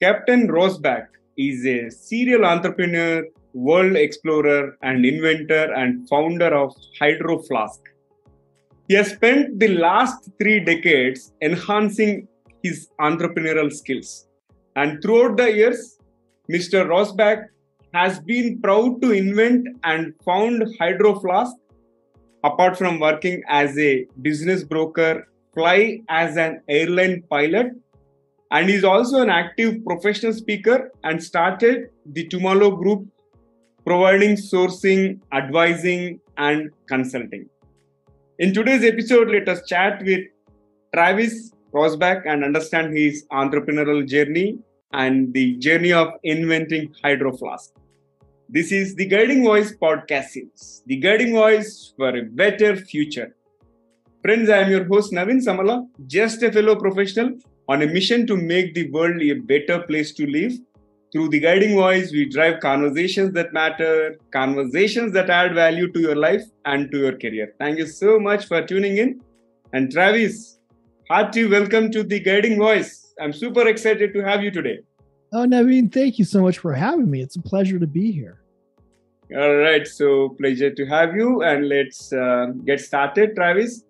Captain Rosbach is a serial entrepreneur, world explorer, and inventor and founder of Hydroflask. He has spent the last 3 decades enhancing his entrepreneurial skills. And throughout the years, Mr. Rosbach has been proud to invent and found Hydroflask. Apart from working as a business broker, fly as an airline pilot, and he's also an active professional speaker and started the Tomorrow Group, providing sourcing, advising, and consulting. In today's episode, let us chat with Travis Rosbach and understand his entrepreneurial journey and the journey of inventing Hydroflask. This is the Guiding Voice podcast series, the guiding voice for a better future. Friends, I am your host Navin Samala, just a fellow professional on a mission to make the world a better place to live. Through the Guiding Voice, we drive conversations that matter, conversations that add value to your life and to your career. Thank you so much for tuning in. And Travis, hearty welcome to the Guiding Voice. I'm super excited to have you today. Oh, Naveen, thank you so much for having me. It's a pleasure to be here. All right, so pleasure to have you. And let's get started, Travis.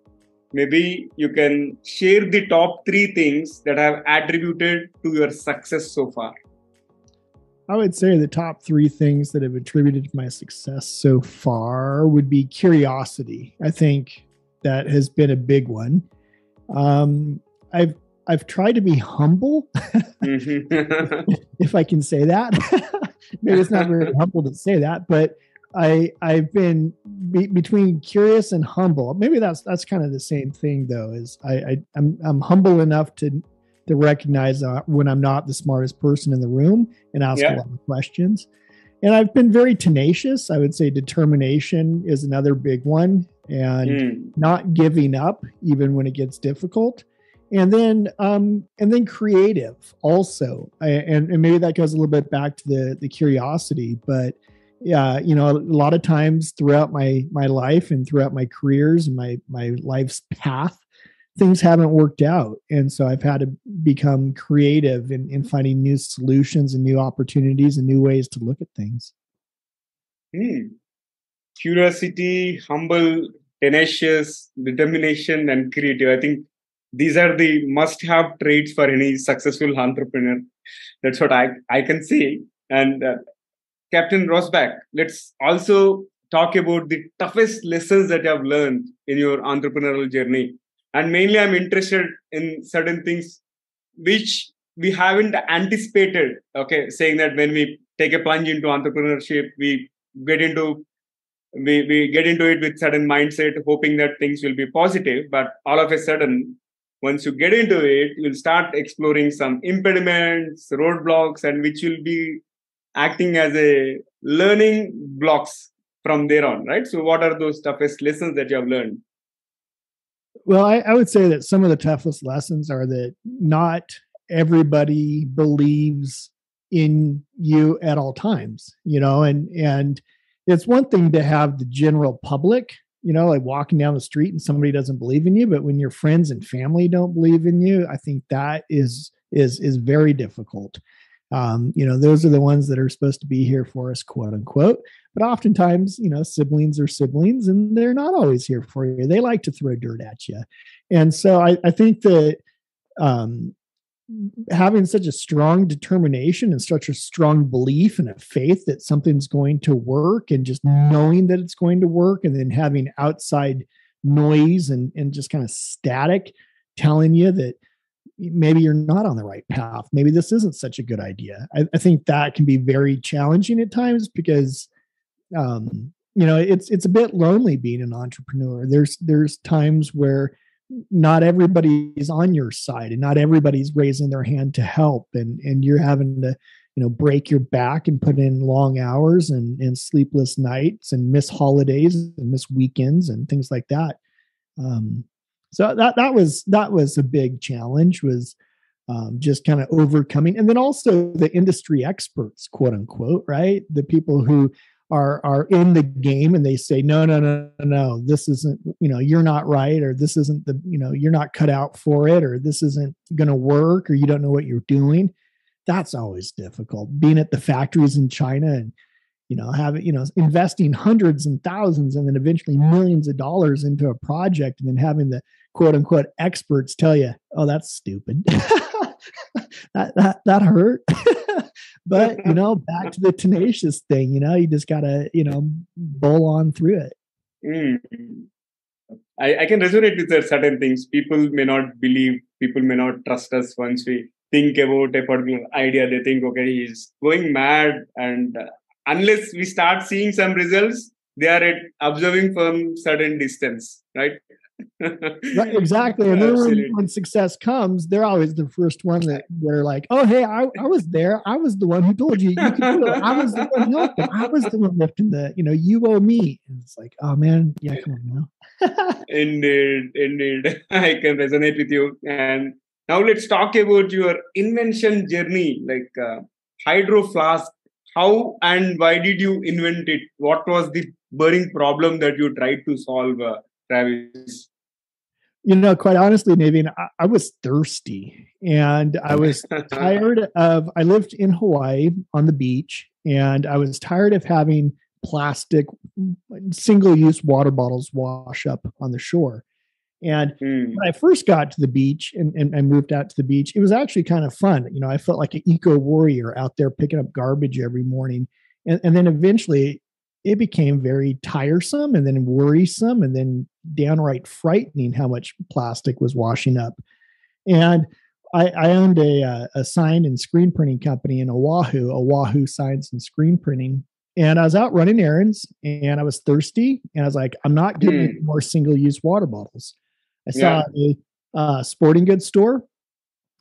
Maybe you can share the top 3 things that have attributed to your success so far. I would say the top 3 things that have attributed to my success so far would be curiosity. I think that has been a big one. I've tried to be humble, if I can say that. Maybe it's not very humble to say that, but I've been between curious and humble. Maybe that's kind of the same thing, though. Is I'm humble enough to recognize when I'm not the smartest person in the room and ask a lot of questions. And I've been very tenacious. I would say determination is another big one, and not giving up even when it gets difficult. And then creative also. And maybe that goes a little bit back to the curiosity, but yeah, a lot of times throughout my life and throughout my careers and my life's path, things haven't worked out. And so I've had to become creative in finding new solutions and new opportunities and new ways to look at things. Curiosity, humble, tenacious, determination, and creative. I think these are the must-have traits for any successful entrepreneur. That's what I can say. And Captain Rosbach, let's also talk about the toughest lessons that you have learned in your entrepreneurial journey. And mainly I'm interested in certain things which we haven't anticipated. Okay, saying that when we take a plunge into entrepreneurship, we get into it with certain mindset, hoping that things will be positive. But all of a sudden, once you get into it, you'll start exploring some impediments, roadblocks, and which will be acting as a learning blocks from there on, right? So what are those toughest lessons that you have learned? Well, I would say that some of the toughest lessons are that not everybody believes in you at all times, and it's one thing to have the general public, like walking down the street and somebody doesn't believe in you, but when your friends and family don't believe in you, I think that is very difficult. Those are the ones that are supposed to be here for us, quote unquote. But oftentimes, siblings are siblings and they're not always here for you. They like to throw dirt at you. And so I think that having such a strong determination and such a strong belief and a faith that something's going to work, and just knowing that it's going to work, and then having outside noise and just kind of static telling you that maybe you're not on the right path. Maybe this isn't such a good idea. I think that can be very challenging at times because, it's a bit lonely being an entrepreneur. There's times where not everybody is on your side and not everybody's raising their hand to help. And you're having to, break your back and put in long hours and sleepless nights and miss holidays and miss weekends and things like that. So that was a big challenge, was just kind of overcoming. And then also the industry experts, quote unquote, right? The people who are in the game and they say, no, this isn't, you're not right, or this isn't you're not cut out for it, or this isn't going to work, or you don't know what you're doing. that's always difficult. Being at the factories in China and having, investing hundreds and thousands and then eventually millions of dollars into a project and then having the quote unquote experts tell you, oh, that's stupid. that hurt. But, back to the tenacious thing, you just got to, bowl on through it. I can resonate with certain things. People may not believe, people may not trust us once we think about a particular idea. They think, okay, he's going mad. And unless we start seeing some results, they are observing from certain distance, right? Right, exactly. And then when success comes, they're always the first one that they're like, oh, hey, I was there. I was the one who told you could do it. I was the one helping. I was the one lifting the, you owe me. And it's like, oh, man, yeah, come on now. Indeed. I can resonate with you. And now let's talk about your invention journey, like Hydroflask. How and why did you invent it? What was the burning problem that you tried to solve, Travis? Quite honestly, Naveen, I was thirsty and I was tired of, I lived in Hawaii on the beach and I was tired of having plastic single-use water bottles wash up on the shore. And when I first got to the beach and moved out to the beach, it was actually kind of fun. I felt like an eco warrior out there picking up garbage every morning. And then eventually it became very tiresome and then worrisome and then downright frightening how much plastic was washing up. And I owned a sign and screen printing company in Oahu Signs and Screen Printing. And I was out running errands and I was thirsty. And I was like, I'm not getting any more single-use water bottles. I saw a sporting goods store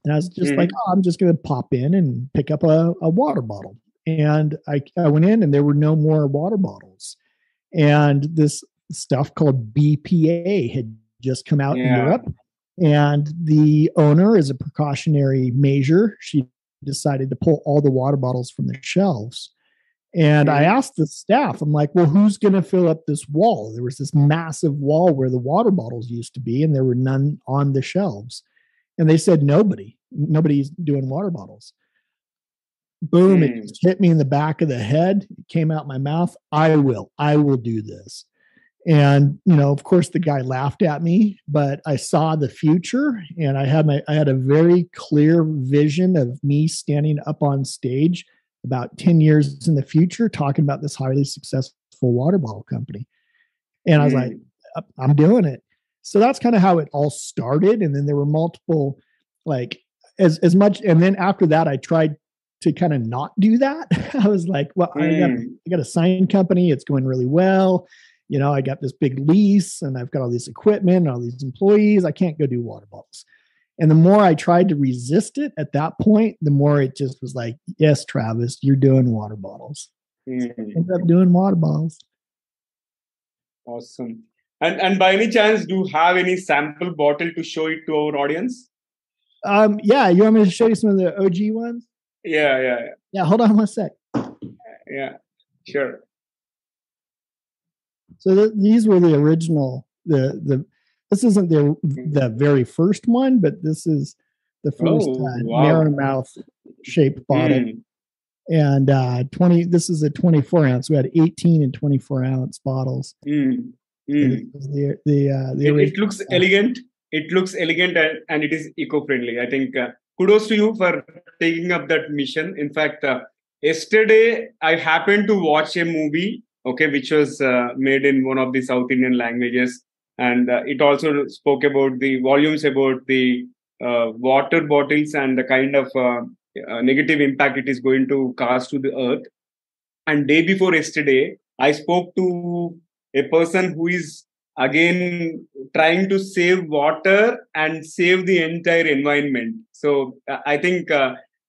and I was just like, oh, I'm just going to pop in and pick up a water bottle. And I went in and there were no more water bottles. And this stuff called BPA had just come out in Europe. And the owner, as a precautionary measure, she decided to pull all the water bottles from the shelves. And I asked the staff, I'm like, well, who's going to fill up this wall? There was this massive wall where the water bottles used to be, and there were none on the shelves. And they said, nobody's doing water bottles. Boom, it just hit me in the back of the head. It came out my mouth. I will do this. And, of course the guy laughed at me, but I saw the future and I had a very clear vision of me standing up on stage about 10 years in the future, talking about this highly successful water bottle company. And I was like, I'm doing it. So that's kind of how it all started. And then there were multiple, like as much. And then after that, I tried to kind of not do that. I was like, well, I got a sign company. It's going really well. I got this big lease and I've got all this equipment and all these employees. I can't go do water bottles. And the more I tried to resist it at that point, the more it just was like, yes, Travis, you're doing water bottles. So I ended up doing water bottles. Awesome. And by any chance, do you have any sample bottle to show it to our audience? Yeah. You want me to show you some of the OG ones? Yeah. Yeah. Hold on one sec. Yeah, sure. So these were the original, this isn't the very first one, but this is the first narrow mouth shaped bottle. And this is a 24 ounce. We had 18 and 24 ounce bottles. It looks elegant. It looks elegant and it is eco-friendly. I think kudos to you for taking up that mission. In fact, yesterday I happened to watch a movie, which was made in one of the South Indian languages. And it also spoke about the volumes about the water bottles and the kind of negative impact it is going to cause to the earth. And day before yesterday, I spoke to a person who is again trying to save water and save the entire environment. So I think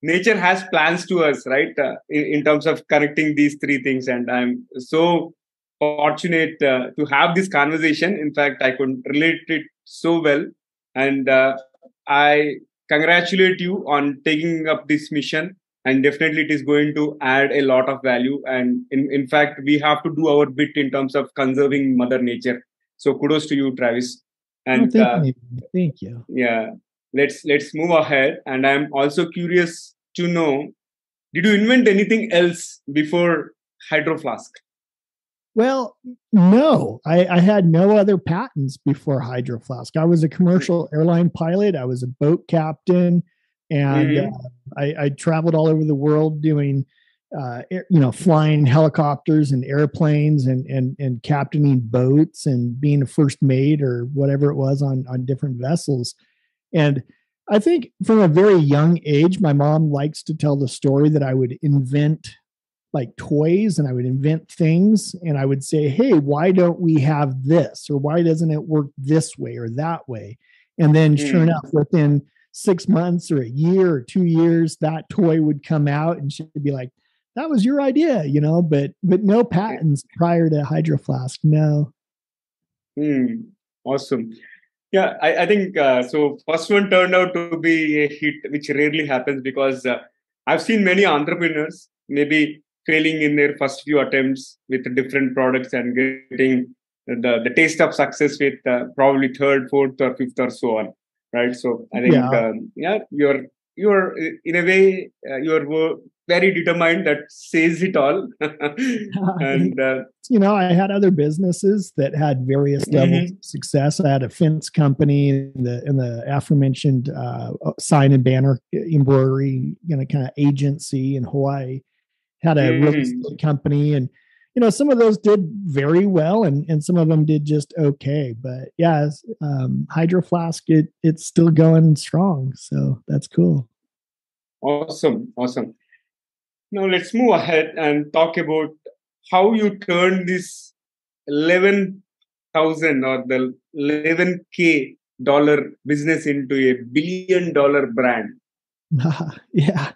nature has plans to us, right? In terms of connecting these three things. And I'm so fortunate to have this conversation. In fact, I could relate it so well. And I congratulate you on taking up this mission. And definitely it is going to add a lot of value. And in fact, we have to do our bit in terms of conserving Mother Nature. So kudos to you, Travis. And thank you. Yeah, let's move ahead. And I'm also curious to know, did you invent anything else before Hydroflask? Well, no, I had no other patents before Hydroflask. I was a commercial airline pilot. I was a boat captain, and I traveled all over the world doing, flying helicopters and airplanes and captaining boats and being a first mate or whatever it was on different vessels. And I think from a very young age, my mom likes to tell the story that I would invent like toys and I would invent things and I would say, hey, why don't we have this? Or why doesn't it work this way or that way? And then sure enough, within 6 months or a year or 2 years, that toy would come out and she'd be like, that was your idea, but no patents prior to Hydroflask. No. Awesome. Yeah, I think so. First one turned out to be a hit, which rarely happens because I've seen many entrepreneurs maybe failing in their first few attempts with different products and getting the taste of success with probably third, fourth, or fifth, or so on. Right. So I think you're in a way you're very determined. That says it all. And I had other businesses that had various levels of success. I had a fence company in the aforementioned sign and banner embroidery, kind of agency in Hawaii. Had a real estate company, and some of those did very well, and some of them did just okay. But yeah, Hydroflask, it's still going strong, so that's cool. Awesome. Now let's move ahead and talk about how you turned this 11,000 or the 11K dollar business into a $1 billion brand. Yeah.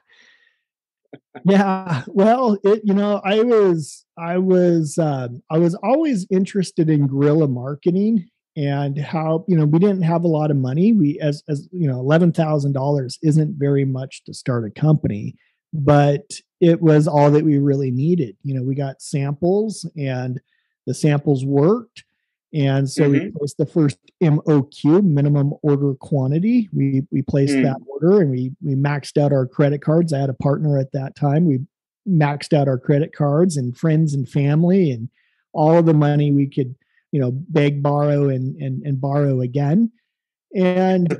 Well, I was always interested in guerrilla marketing and how, we didn't have a lot of money. We, as $11,000 isn't very much to start a company, but it was all that we really needed. We got samples and the samples worked. And so we placed the first MOQ, minimum order quantity. We placed that order and we maxed out our credit cards. I had a partner at that time. We maxed out our credit cards and friends and family and all of the money we could, beg, borrow, and borrow again. And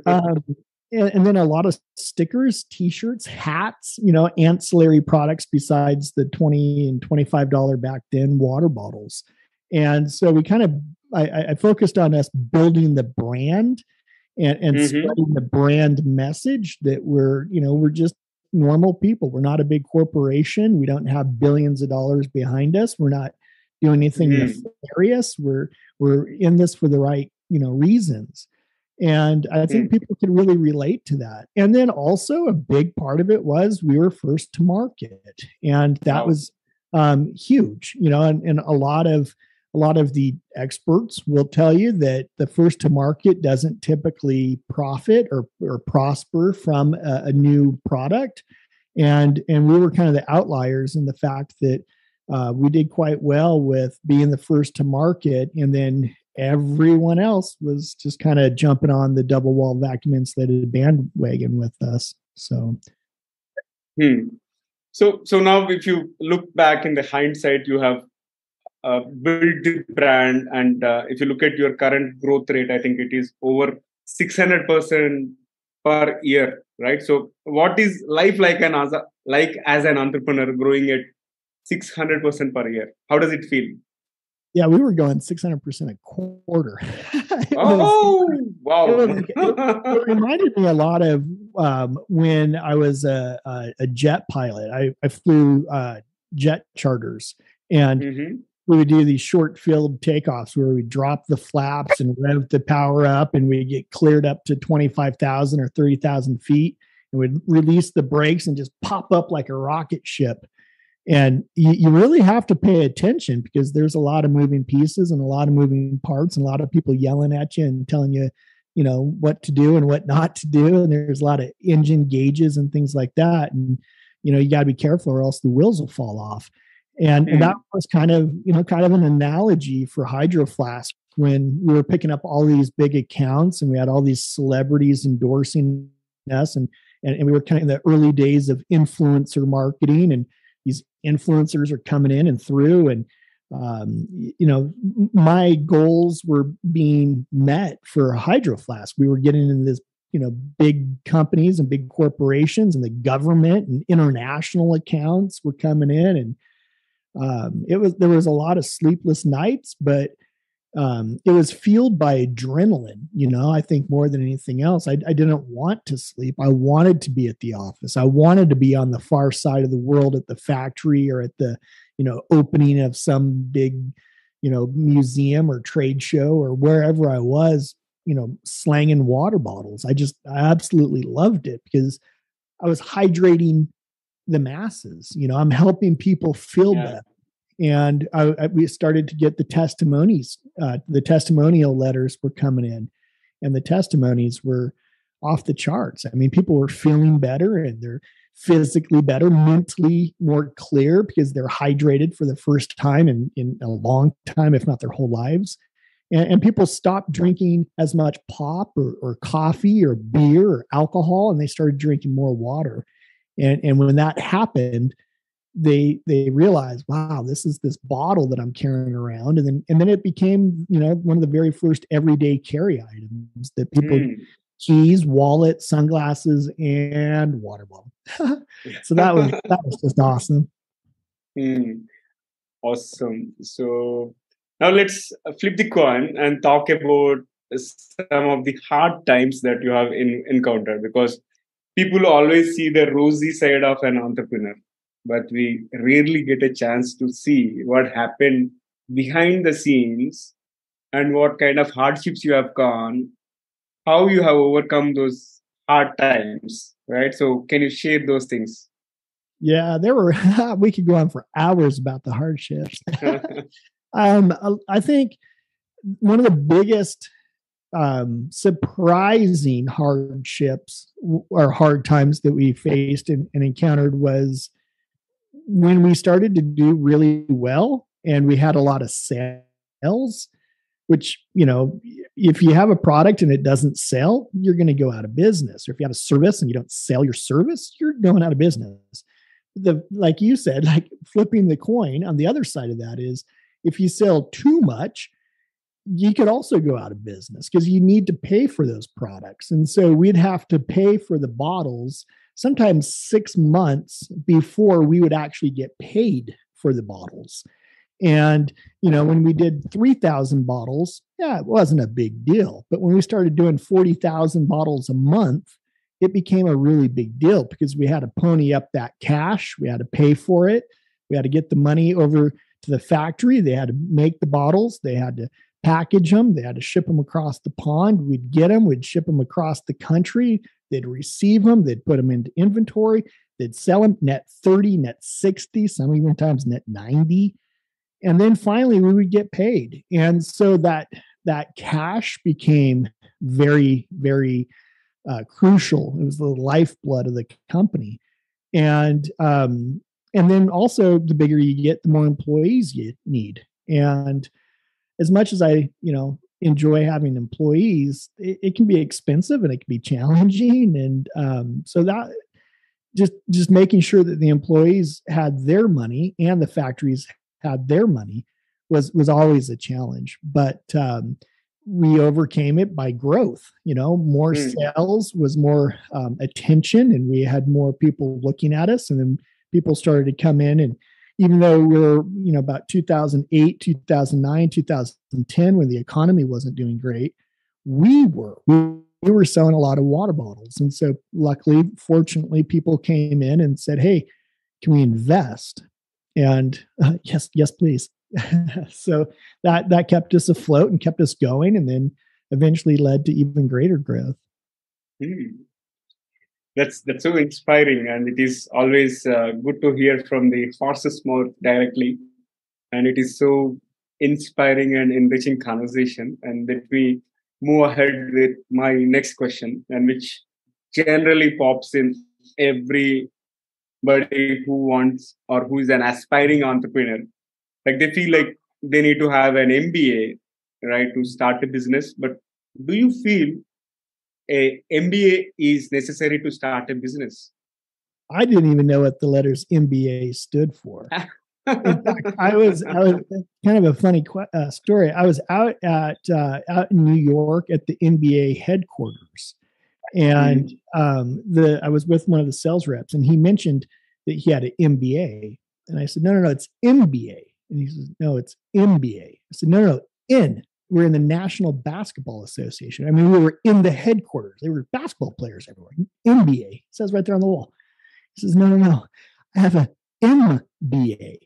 then a lot of stickers, T-shirts, hats, ancillary products besides the $20 and $25 back then water bottles. And so we kind of, I focused on us building the brand and spreading the brand message that we're just normal people. We're not a big corporation. We don't have billions of dollars behind us. We're not doing anything nefarious. We're in this for the right, reasons. And I think people could really relate to that. And then also a big part of it was we were first to market. And that was huge, and a lot of the experts will tell you that the first to market doesn't typically profit or prosper from a new product. And we were kind of the outliers in the fact that we did quite well with being the first to market. And then everyone else was just kind of jumping on the double wall vacuum insulated bandwagon with us. So. So now if you look back in the hindsight, you have built the brand, and if you look at your current growth rate, I think it is over 600% per year, right? So what is life like as an entrepreneur growing at 600% per year? How does it feel? Yeah, we were going 600% a quarter. Wow. It reminded me a lot of when I was a jet pilot. I flew jet charters, and we would do these short field takeoffs where we drop the flaps and rev the power up, and we get cleared up to 25,000 or 30,000 feet, and we'd release the brakes and just pop up like a rocket ship. And you really have to pay attention because there's a lot of moving pieces and a lot of moving parts and a lot of people yelling at you and telling you, what to do and what not to do. And there's a lot of engine gauges and things like that. And, you got to be careful or else the wheels will fall off. And that was kind of an analogy for Hydroflask when we were picking up all these big accounts and we had all these celebrities endorsing us. And and we were kind of in the early days of influencer marketing, and these influencers are coming in and through, and my goals were being met for Hydroflask. We were getting in this, big companies and big corporations, and the government and international accounts were coming in, and there was a lot of sleepless nights, but it was fueled by adrenaline. I think more than anything else, I didn't want to sleep. I wanted to be at the office. I wanted to be on the far side of the world at the factory, or at the opening of some big museum or trade show, or wherever I was, slanging water bottles. I absolutely loved it, because I was hydrating the masses. I'm helping people feel better. And we started to get the testimonies. The testimonial letters were coming in, and the testimonies were off the charts. I mean, people were feeling better, and they're physically better, mentally more clear, because they're hydrated for the first time in a long time, if not their whole lives. And people stopped drinking as much pop or coffee or beer or alcohol, and they started drinking more water. And when that happened, they realized, wow, this is this bottle that I'm carrying around. And then it became, one of the very first everyday carry items that people, keys, wallet, sunglasses, and water bottle. So that was just awesome. Awesome. So now let's flip the coin and talk about some of the hard times that you have encountered, because people always see the rosy side of an entrepreneur, but we rarely get a chance to see what happened behind the scenes and what kind of hardships you have gone, how you have overcome those hard times, right? So can you share those things? Yeah, we could go on for hours about the hardships. I think one of the biggest surprising hardships or hard times that we faced and encountered was when we started to do really well and we had a lot of sales, which, if you have a product and it doesn't sell, you're going to go out of business. Or if you have a service and you don't sell your service, you're going out of business. Like you said, like flipping the coin on the other side of that is, if you sell too much, you could also go out of business, because you need to pay for those products. And so we'd have to pay for the bottles sometimes 6 months before we would actually get paid for the bottles. And, when we did 3,000 bottles, it wasn't a big deal. But when we started doing 40,000 bottles a month, it became a really big deal, because we had to pony up that cash. We had to pay for it. We had to get the money over to the factory. They had to make the bottles. They had to package them. They had to ship them across the pond. We'd get them. We'd ship them across the country. They'd receive them. They'd put them into inventory. They'd sell them net 30, net 60, some even times net 90. And then finally we would get paid. And so that cash became very, very crucial. It was the lifeblood of the company. And then also, the bigger you get, the more employees you need. And as much as I, enjoy having employees, it can be expensive and it can be challenging. And so that just making sure that the employees had their money and the factories had their money was always a challenge. But we overcame it by growth. More sales was more attention, and we had more people looking at us, and then people started to come in. And even though we were, about 2008, 2009, 2010, when the economy wasn't doing great, we were selling a lot of water bottles. And so luckily, fortunately, people came in and said, hey, can we invest? And yes, please. So that kept us afloat and kept us going, and then eventually led to even greater growth. That's so inspiring, and it is always good to hear from the horse's mouth directly. And it is so inspiring and enriching conversation. And let me move ahead with my next question, and which generally pops in everybody who wants or who is an aspiring entrepreneur. Like, they feel like they need to have an MBA, right, to start a business. But do you feel a MBA is necessary to start a business? I didn't even know what the letters MBA stood for. In fact, I was kind of a funny story. I was out in New York at the NBA headquarters, and I was with one of the sales reps, and he mentioned that he had an MBA, and I said, no, it's MBA, and he says, no, it's MBA. I said, no, we're in the National Basketball Association. I mean, we were in the headquarters. There were basketball players everywhere. MBA, it says right there on the wall. He says, no, I have a MBA.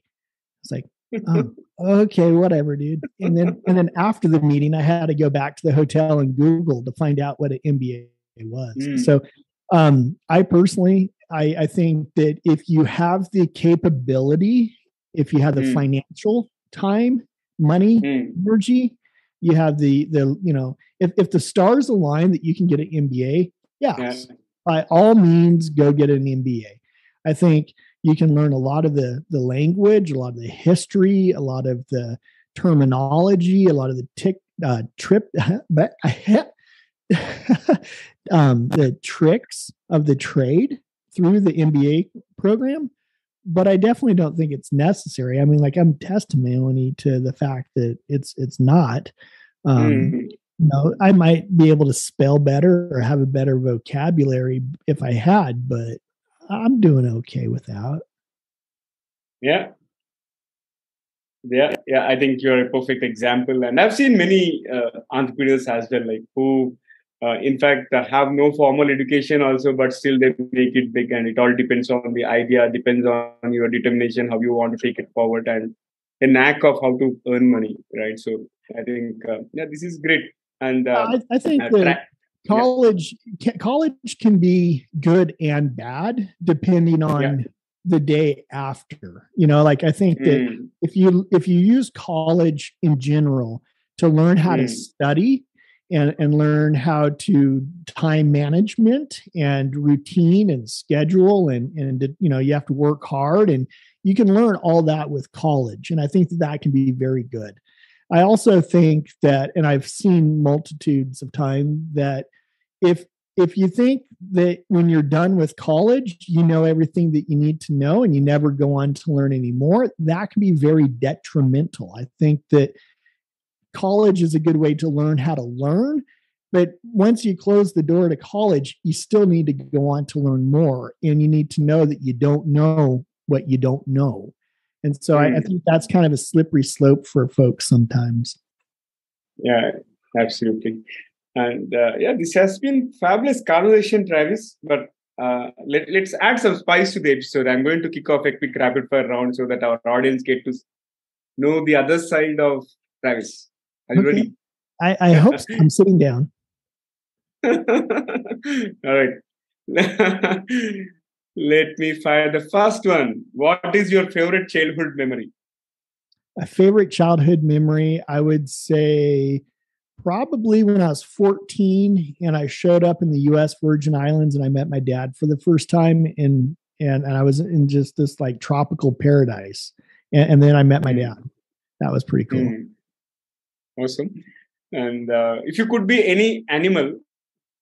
It's like, oh, okay, whatever, dude. And then after the meeting, I had to go back to the hotel and Google to find out what an MBA was. So I personally, I think that if you have the capability, if you have the financial time, money, energy, you have the if the stars align that you can get an MBA, yes, by all means, go get an MBA. I think you can learn a lot of the language, a lot of the history, a lot of the terminology, a lot of the the tricks of the trade through the MBA program. But I definitely don't think it's necessary. I mean, like, I'm testimony to the fact that it's not. I might be able to spell better or have a better vocabulary if I had, but I'm doing okay without. Yeah. I think you're a perfect example, and I've seen many entrepreneurs as well, like who, in fact, have no formal education also, but still they make it big, and it all depends on the idea, depends on your determination, how you want to take it forward, and the knack of how to earn money, right? So I think this is great, and I think that college can be good and bad depending on the day after. Like, I think that if you use college in general to learn how to study and learn how to time management and routine and schedule and you have to work hard, and you can learn all that with college, and I think that can be very good. I also think that, and I've seen multitudes of times, that if you think that when you're done with college, you know everything that you need to know and you never go on to learn anymore, that can be very detrimental. I think that college is a good way to learn how to learn, but once you close the door to college, you still need to go on to learn more, and you need to know that you don't know what you don't know. And so I think that's kind of a slippery slope for folks sometimes. Yeah, absolutely. And this has been fabulous conversation, Travis. But let's add some spice to the episode. I'm going to kick off a quick rapid fire round so that our audience get to know the other side of Travis. Are you ready? I hope so. I'm sitting down. All right. Let me fire the first one. What is your favorite childhood memory? A favorite childhood memory, I would say probably when I was 14 and I showed up in the U.S. Virgin Islands and I met my dad for the first time, and I was in just this like tropical paradise. And then I met my dad. That was pretty cool. Awesome. And if you could be any animal,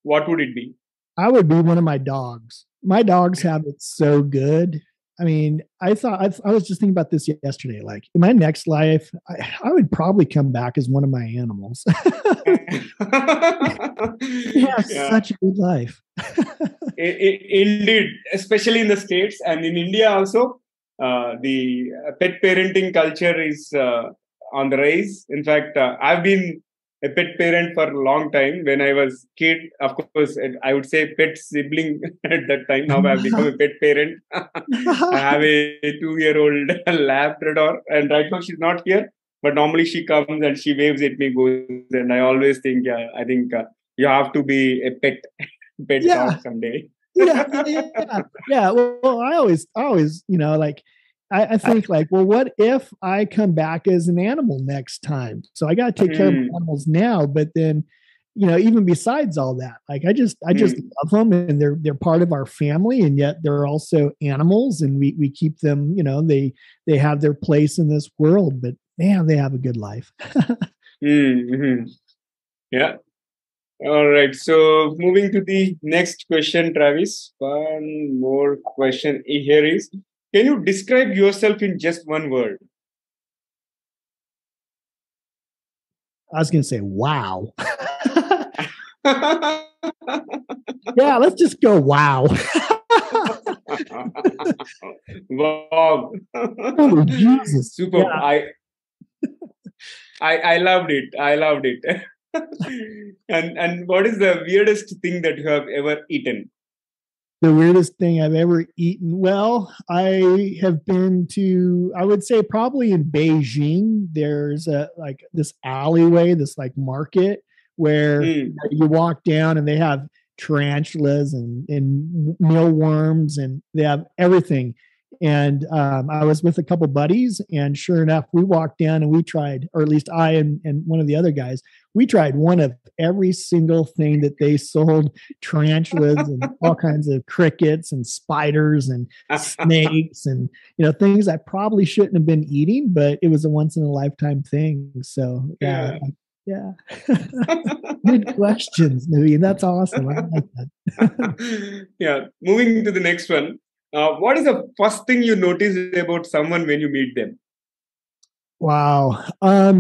what would it be? I would be one of my dogs. My dogs have it so good. I mean, I was just thinking about this yesterday. Like, in my next life, I would probably come back as one of my animals. Such a good life. Indeed, especially in the States and in India also, the pet parenting culture is on the rise. In fact, I've been a pet parent for a long time. When I was kid, of course, I would say pet sibling at that time. Now I've become a pet parent. I have a 2-year-old Labrador, and right now she's not here. But normally she comes and she waves at me, goes, and I always think, I think you have to be a pet dog someday. Yeah. Well, I always, like, I think like, well, what if I come back as an animal next time? So I got to take care of my animals now, but then, even besides all that, like, I just love them, and they're part of our family, and yet they're also animals, and we keep them, they have their place in this world, but man, they have a good life. Yeah. All right. So moving to the next question, Travis. One more question here is, can you describe yourself in just one word? I was going to say, wow. Yeah, let's just go wow. Wow. Oh, Jesus. Superb. Yeah. I loved it. I loved it. And what is the weirdest thing that you have ever eaten? The weirdest thing I've ever eaten. Well, I have been to, I would say probably in Beijing, there's a like this alleyway, this like market where you walk down and they have tarantulas and mealworms and they have everything. And I was with a couple buddies, and sure enough, we walked down and we tried, or at least I and one of the other guys, we tried one of every single thing that they sold: tarantulas and all kinds of crickets and spiders and snakes and things I probably shouldn't have been eating, but it was a once in a lifetime thing. So yeah. Good questions, Naveen. That's awesome. I like that. Yeah. Moving to the next one. What is the first thing you notice about someone when you meet them? Wow. I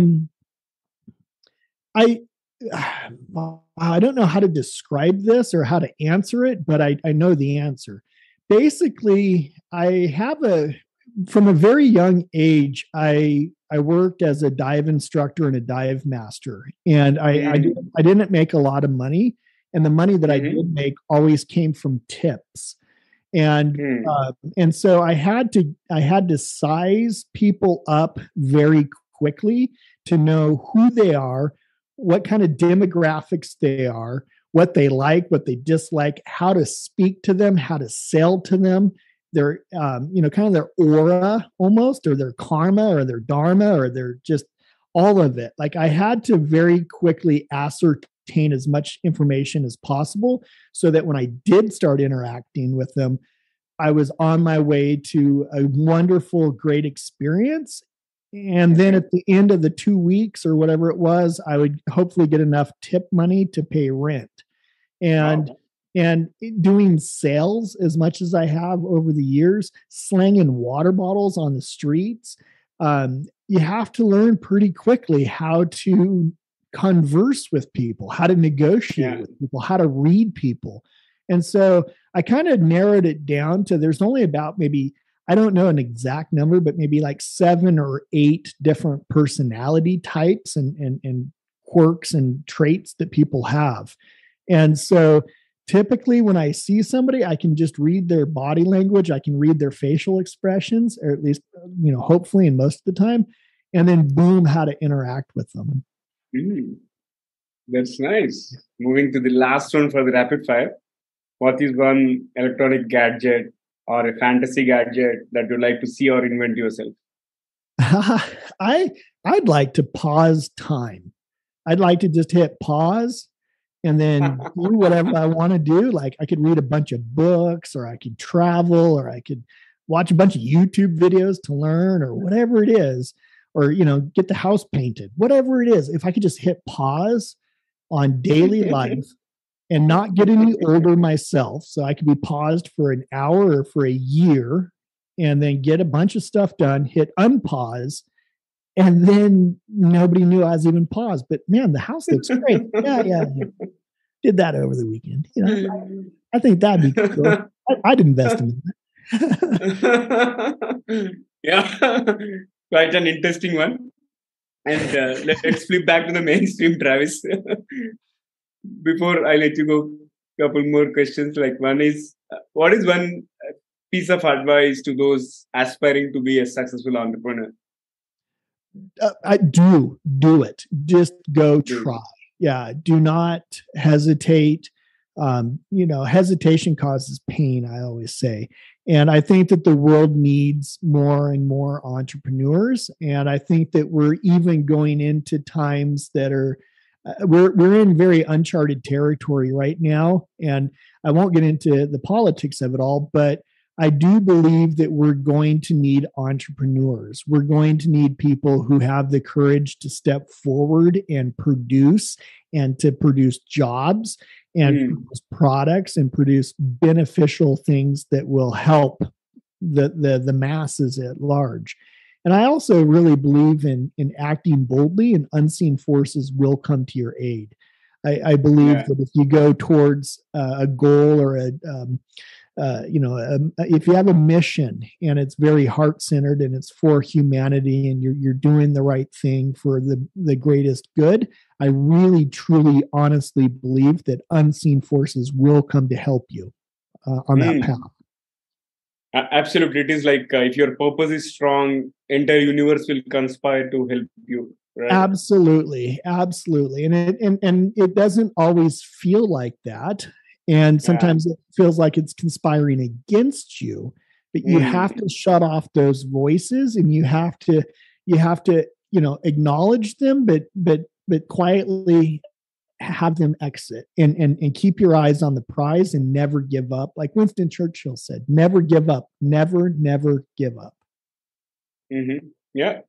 don't know how to describe this or how to answer it, but I know the answer. Basically, from a very young age, I worked as a dive instructor and a dive master, and I didn't make a lot of money, and the money that I did make always came from tips. And so I had to size people up very quickly to know who they are, what kind of demographics they are, what they like, what they dislike, how to speak to them, how to sell to them, their kind of their aura almost, or their karma or their dharma, or their just all of it. Like I had to very quickly ascertain as much information as possible so that when I did start interacting with them, I was on my way to a wonderful, great experience. And then at the end of the 2 weeks or whatever it was, I would hopefully get enough tip money to pay rent. And doing sales as much as I have over the years, slanging water bottles on the streets, you have to learn pretty quickly how to converse with people, how to negotiate with people, how to read people. And so I kind of narrowed it down to there's only about maybe, I don't know an exact number, but maybe like 7 or 8 different personality types and quirks and traits that people have. And so typically when I see somebody, I can just read their body language. I can read their facial expressions, or at least, hopefully, and most of the time, and then boom, how to interact with them. That's nice. Moving to the last one for the rapid fire. What is one electronic gadget or a fantasy gadget that you'd like to see or invent yourself? I'd like to pause time. I'd like to just hit pause and then do whatever I want to do. Like I could read a bunch of books, or I could travel, or I could watch a bunch of YouTube videos to learn, or whatever it is, or, get the house painted, whatever it is. If I could just hit pause on daily life and not get any older myself, so I could be paused for an hour or for a year and then get a bunch of stuff done, hit unpause, and then nobody knew I was even paused. But man, the house looks great. Yeah. Did that over the weekend. I think that'd be cool. I'd invest in that. Yeah, quite an interesting one. And let's flip back to the mainstream, Travis. Before I let you go, a couple more questions. Like one is, what is one piece of advice to those aspiring to be a successful entrepreneur? I do it. Just go try. Yeah. Do not hesitate. Hesitation causes pain, I always say. And I think that the world needs more and more entrepreneurs. And I think that we're even going into times that are, we're in very uncharted territory right now. And I won't get into the politics of it all, but I do believe that we're going to need entrepreneurs. We're going to need people who have the courage to step forward and to produce jobs and produce products and produce beneficial things that will help the masses at large. And I also really believe in acting boldly, and unseen forces will come to your aid. I believe that if you go towards a goal or if you have a mission and it's very heart-centered and it's for humanity and you're doing the right thing for the greatest good, I really, truly, honestly believe that unseen forces will come to help you on that path. Absolutely. It is like if your purpose is strong, entire universe will conspire to help you. Right? Absolutely. And it doesn't always feel like that. And sometimes it feels like it's conspiring against you. But you have to shut off those voices, and you have to acknowledge them, but quietly have them exit and keep your eyes on the prize and never give up. Like Winston Churchill said, never give up, never give up. Yeah.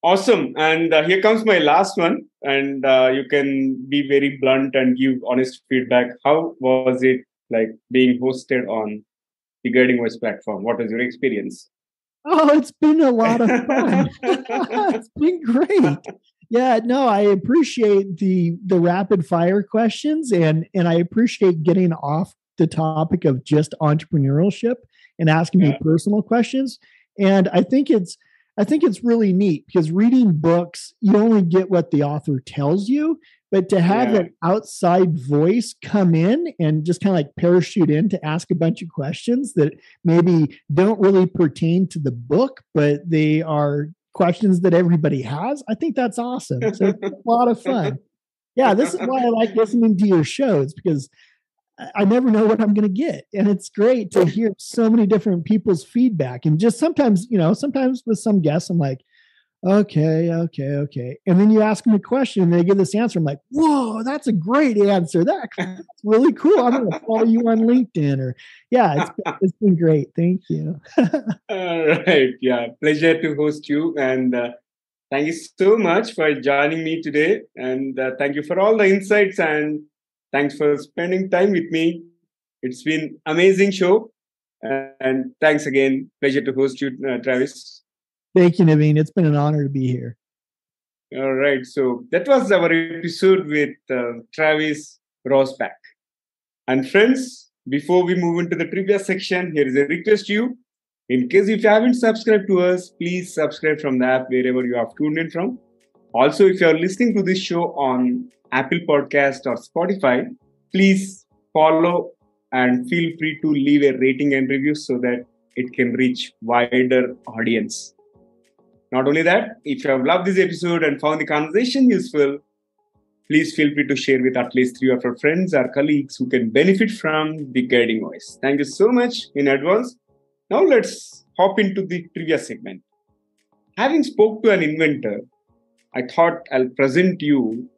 Awesome. And here comes my last one. And you can be very blunt and give honest feedback. How was it like being hosted on the Guiding Voice platform? What was your experience? Oh, it's been a lot of fun. It's been great. Yeah, no, I appreciate the rapid fire questions, and I appreciate getting off the topic of just entrepreneurship and asking me personal questions. And I think it's really neat because reading books, you only get what the author tells you, but to have an outside voice come in and just kind of like parachute in to ask a bunch of questions that maybe don't really pertain to the book, but they are questions that everybody has, I think that's awesome. So it's a lot of fun. Yeah, this is why I like listening to your shows, because I never know what I'm going to get. And it's great to hear so many different people's feedback. And just sometimes with some guests, I'm like, okay. And then you ask them a question and they give this answer. I'm like, whoa, that's a great answer. That's really cool. I'm going to follow you on LinkedIn. Or it's been great. Thank you. All right. Yeah. Pleasure to host you. And thank you so much for joining me today. And thank you for all the insights, and thanks for spending time with me. It's been amazing show. And thanks again. Pleasure to host you, Travis. Thank you, Naveen. It's been an honor to be here. All right. So that was our episode with Travis Rosbach. And friends, before we move into the trivia section, here is a request to you. In case if you haven't subscribed to us, please subscribe from the app wherever you have tuned in from. Also, if you are listening to this show on Apple Podcast or Spotify, please follow and feel free to leave a rating and review so that it can reach wider audience. Not only that, if you have loved this episode and found the conversation useful, please feel free to share with at least 3 of your friends or colleagues who can benefit from the Guiding Voice. Thank you so much in advance. Now let's hop into the trivia segment. Having spoke to an inventor, I thought I'll present you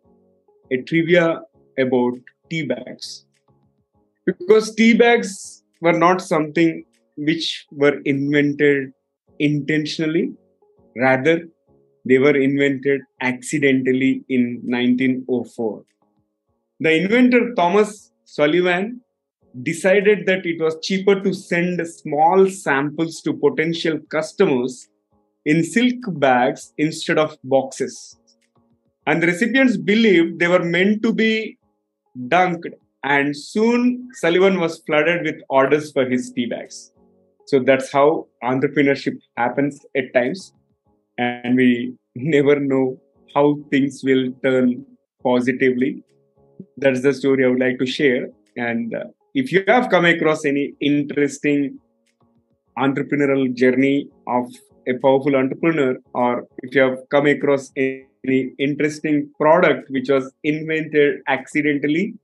a trivia about tea bags. Because tea bags were not something which were invented intentionally. Rather, they were invented accidentally in 1904. The inventor Thomas Sullivan decided that it was cheaper to send small samples to potential customers in silk bags instead of boxes. And the recipients believed they were meant to be dunked, and soon Sullivan was flooded with orders for his tea bags. So that's how entrepreneurship happens at times. And we never know how things will turn positively. That's the story I would like to share. And if you have come across any interesting entrepreneurial journey of a powerful entrepreneur, or if you have come across any interesting product which was invented accidentally,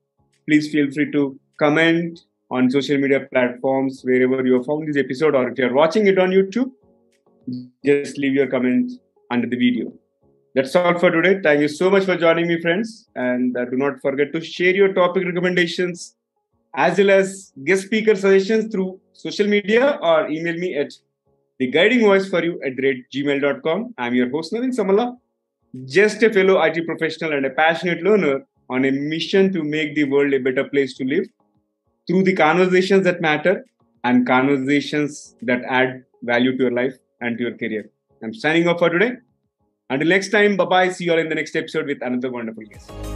please feel free to comment on social media platforms wherever you have found this episode, or if you are watching it on YouTube, just leave your comment under the video. That's all for today. Thank you so much for joining me, friends. And do not forget to share your topic recommendations as well as guest speaker suggestions through social media or email me at theguidingvoiceforyou@gmail.com. I'm your host, Navin Samala, just a fellow IT professional and a passionate learner on a mission to make the world a better place to live through the conversations that matter and conversations that add value to your life and to your career. I'm signing off for today. Until next time, bye-bye. See you all in the next episode with another wonderful guest.